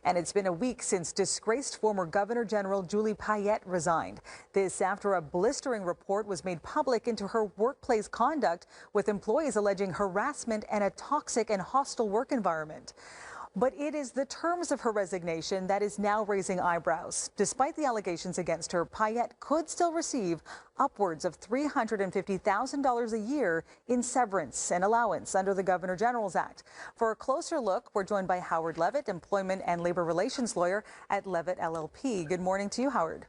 And it's been a week since disgraced former Governor General Julie Payette resigned. This after a blistering report was made public into her workplace conduct, with employees alleging harassment and a toxic and hostile work environment. But it is the terms of her resignation that is now raising eyebrows. Despite the allegations against her, Payette could still receive upwards of $350,000 a year in severance and allowance under the Governor General's Act. For a closer look, we're joined by Howard Levitt, employment and labor relations lawyer at Levitt LLP. Good morning to you, Howard.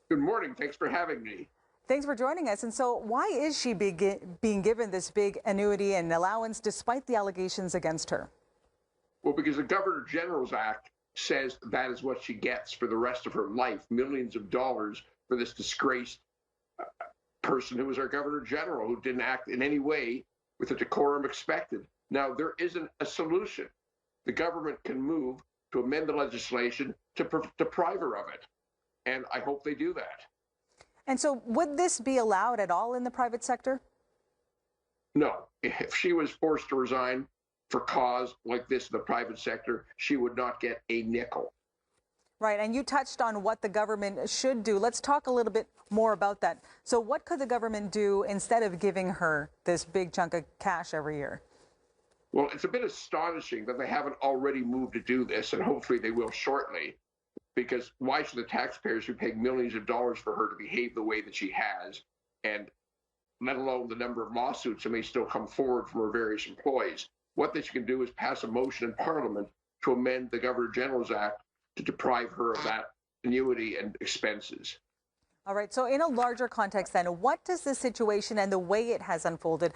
Good morning. Thanks for having me. Thanks for joining us. And so why is she being given this big annuity and allowance despite the allegations against her? Well, because the Governor General's Act says that is what she gets for the rest of her life, millions of dollars for this disgraced person who was our Governor General, who didn't act in any way with the decorum expected. Now, there isn't a solution. The government can move to amend the legislation to deprive her of it, and I hope they do that. And so would this be allowed at all in the private sector? No. If she was forced to resign for cause like this in the private sector, she would not get a nickel. Right, and you touched on what the government should do. Let's talk a little bit more about that. So what could the government do instead of giving her this big chunk of cash every year? Well, it's a bit astonishing that they haven't already moved to do this, and hopefully they will shortly, because why should the taxpayers who pay millions of dollars for her to behave the way that she has, and let alone the number of lawsuits that may still come forward from her various employees? What they can do is pass a motion in Parliament to amend the Governor General's Act to deprive her of that annuity and expenses. All right. So in a larger context, then, what does this situation and the way it has unfolded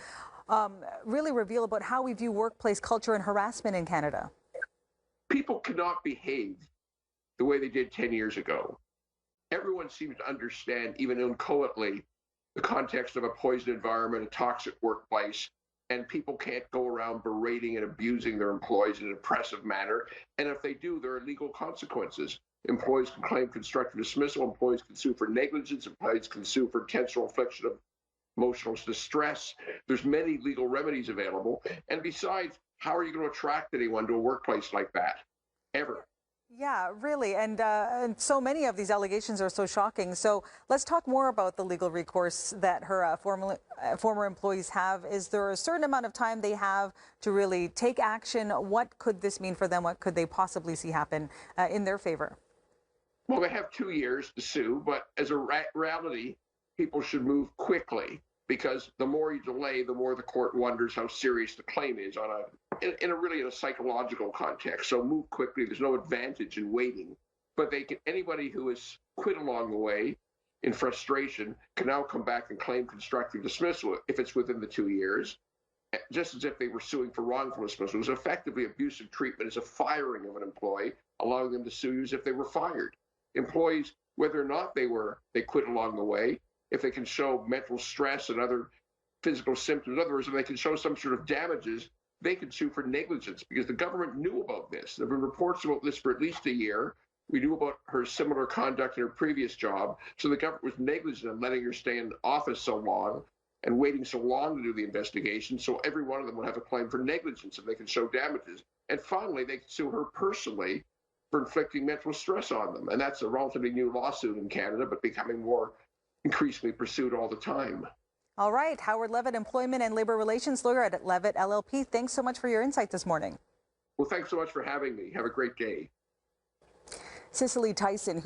really reveal about how we view workplace culture and harassment in Canada? People cannot behave the way they did 10 years ago. Everyone seems to understand, even inchoately, the context of a poisoned environment, a toxic workplace. And people can't go around berating and abusing their employees in an oppressive manner. And if they do, there are legal consequences. Employees can claim constructive dismissal. Employees can sue for negligence. Employees can sue for intentional infliction of emotional distress. There's many legal remedies available. And besides, how are you going to attract anyone to a workplace like that? Ever. Yeah, really. And so many of these allegations are so shocking. So let's talk more about the legal recourse that her former employees have. Is there a certain amount of time they have to really take action? What could this mean for them? What could they possibly see happen in their favor? Well, they have 2 years to sue, but as a reality, people should move quickly, because the more you delay, the more the court wonders how serious the claim is in a psychological context. So move quickly. There's no advantage in waiting. But anybody who has quit along the way in frustration can now come back and claim constructive dismissal if it's within the 2 years, just as if they were suing for wrongful dismissal. It was effectively abusive treatment as a firing of an employee, allowing them to sue you as if they were fired. Employees, whether or not they quit along the way, if they can show mental stress and other physical symptoms, in other words, if they can show some sort of damages, they can sue for negligence, because the government knew about this. There have been reports about this for at least a year. We knew about her similar conduct in her previous job. So the government was negligent in letting her stay in office so long and waiting so long to do the investigation. So every one of them would have a claim for negligence if they can show damages. And finally, they can sue her personally for inflicting mental stress on them. And that's a relatively new lawsuit in Canada, but becoming more increasingly pursued all the time. All right. Howard Levitt, employment and labor relations lawyer at Levitt LLP. Thanks so much for your insight this morning. Well, thanks so much for having me. Have a great day. Cicely Tyson, who